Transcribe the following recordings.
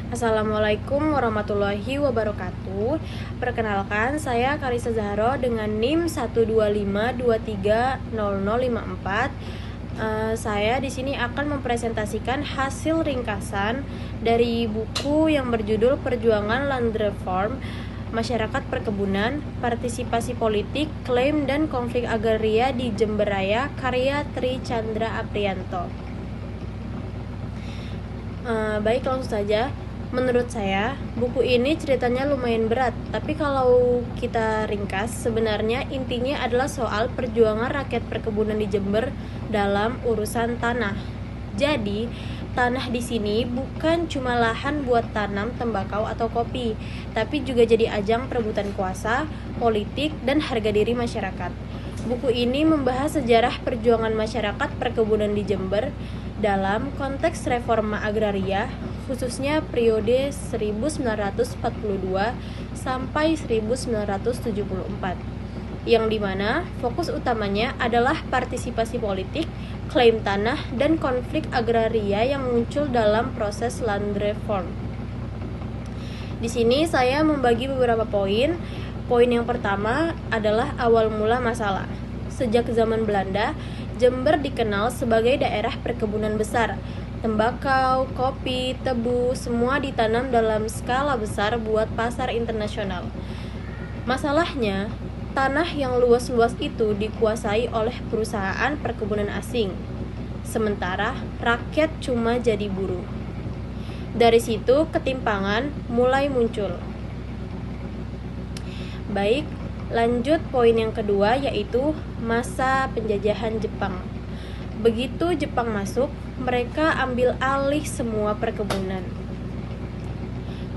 Assalamualaikum warahmatullahi wabarakatuh. Perkenalkan, saya Karisa Zahro dengan NIM 125230054. Saya di sini akan mempresentasikan hasil ringkasan dari buku yang berjudul Perjuangan Land Reform, Masyarakat Perkebunan, Partisipasi Politik, Klaim dan Konflik Agraria di Jember Raya, karya Tri Chandra Aprianto. Baik, langsung saja. Menurut saya, buku ini ceritanya lumayan berat, tapi kalau kita ringkas, sebenarnya intinya adalah soal perjuangan rakyat perkebunan di Jember dalam urusan tanah. Jadi, tanah di sini bukan cuma lahan buat tanam tembakau atau kopi, tapi juga jadi ajang perebutan kuasa, politik, dan harga diri masyarakat. Buku ini membahas sejarah perjuangan masyarakat perkebunan di Jember dalam konteks reforma agraria, khususnya periode 1942 sampai 1974, yang dimana fokus utamanya adalah partisipasi politik, klaim tanah, dan konflik agraria yang muncul dalam proses land reform. Di sini saya membagi beberapa poin. Poin yang pertama adalah awal mula masalah. Sejak zaman Belanda, Jember dikenal sebagai daerah perkebunan besar. Tembakau, kopi, tebu, semua ditanam dalam skala besar buat pasar internasional. Masalahnya, tanah yang luas-luas itu dikuasai oleh perusahaan perkebunan asing. Sementara rakyat cuma jadi buruh. Dari situ ketimpangan mulai muncul. Baik, lanjut poin yang kedua, yaitu masa penjajahan Jepang. Begitu Jepang masuk, mereka ambil alih semua perkebunan.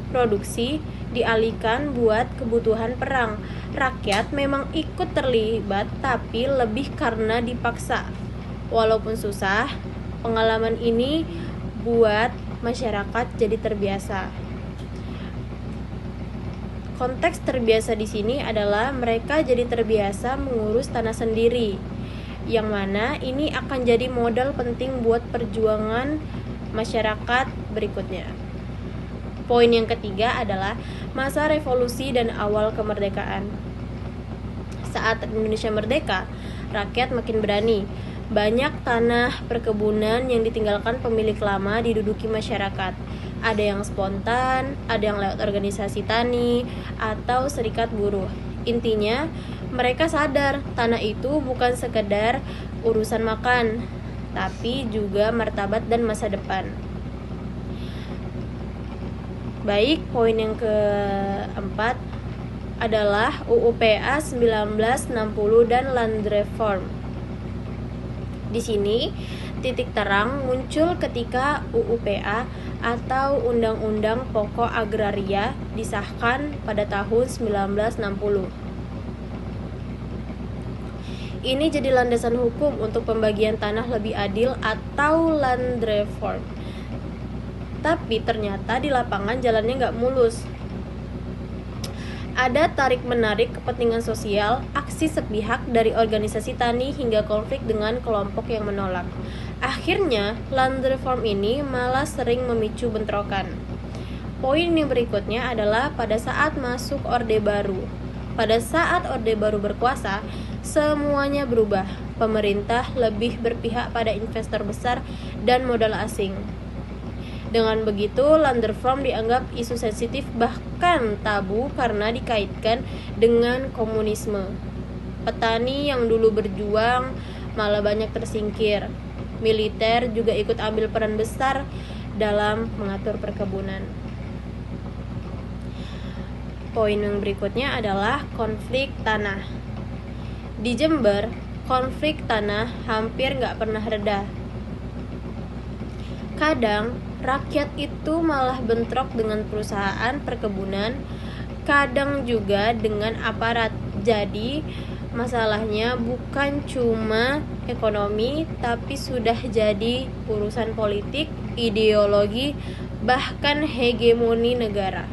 Produksi dialihkan buat kebutuhan perang. Rakyat memang ikut terlibat, tapi lebih karena dipaksa. Walaupun susah, pengalaman ini buat masyarakat jadi terbiasa. Konteks terbiasa di sini adalah mereka jadi terbiasa mengurus tanah sendiri, yang mana ini akan jadi modal penting buat perjuangan masyarakat berikutnya. Poin yang ketiga adalah masa revolusi dan awal kemerdekaan. Saat Indonesia merdeka, rakyat makin berani. Banyak tanah perkebunan yang ditinggalkan pemilik lama diduduki masyarakat. Ada yang spontan, ada yang lewat organisasi tani, atau serikat buruh. Intinya, mereka sadar tanah itu bukan sekedar urusan makan, tapi juga martabat dan masa depan. Baik, poin yang keempat adalah UU PA 1960 dan Land Reform. Di sini, titik terang muncul ketika UU PA atau Undang-Undang Pokok Agraria disahkan pada tahun 1960. Ini jadi landasan hukum untuk pembagian tanah lebih adil atau land reform. Tapi ternyata di lapangan jalannya nggak mulus. Ada tarik-menarik kepentingan sosial, aksi sepihak dari organisasi tani hingga konflik dengan kelompok yang menolak. Akhirnya, land reform ini malah sering memicu bentrokan. Poin yang berikutnya adalah pada saat masuk Orde Baru. Pada saat Orde Baru berkuasa, semuanya berubah. Pemerintah lebih berpihak pada investor besar dan modal asing. Dengan begitu, land reform dianggap isu sensitif, bahkan tabu karena dikaitkan dengan komunisme. Petani yang dulu berjuang malah banyak tersingkir. Militer juga ikut ambil peran besar dalam mengatur perkebunan. Poin yang berikutnya adalah konflik tanah. Di Jember, konflik tanah hampir nggak pernah reda. Kadang, rakyat itu malah bentrok dengan perusahaan perkebunan, kadang juga dengan aparat. Jadi, masalahnya bukan cuma ekonomi, tapi sudah jadi urusan politik, ideologi, bahkan hegemoni negara.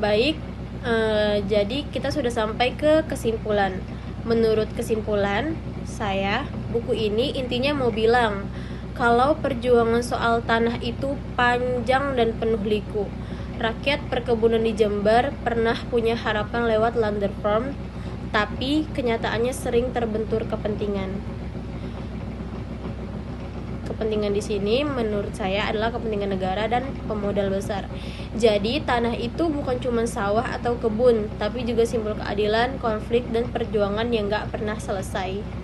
Baik, jadi kita sudah sampai ke kesimpulan. Menurut kesimpulan saya, buku ini intinya mau bilang kalau perjuangan soal tanah itu panjang dan penuh liku. Rakyat perkebunan di Jember pernah punya harapan lewat land reform, tapi kenyataannya sering terbentur kepentingan. Kepentingan di sini menurut saya adalah kepentingan negara dan pemodal besar. Jadi tanah itu bukan cuma sawah atau kebun, tapi juga simbol keadilan, konflik, dan perjuangan yang gak pernah selesai.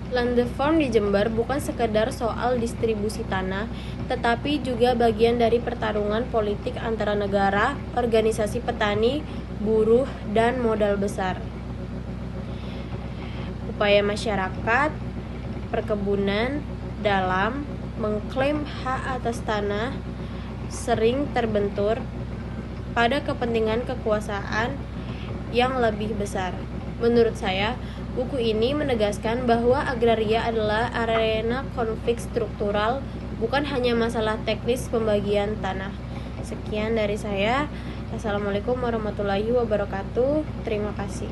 Land reform di Jember bukan sekedar soal distribusi tanah, tetapi juga bagian dari pertarungan politik antara negara, organisasi petani, buruh, dan modal besar. Upaya masyarakat perkebunan dalam mengklaim hak atas tanah sering terbentur pada kepentingan kekuasaan yang lebih besar. Menurut saya, buku ini menegaskan bahwa agraria adalah arena konflik struktural, bukan hanya masalah teknis pembagian tanah. Sekian dari saya. Assalamualaikum warahmatullahi wabarakatuh. Terima kasih.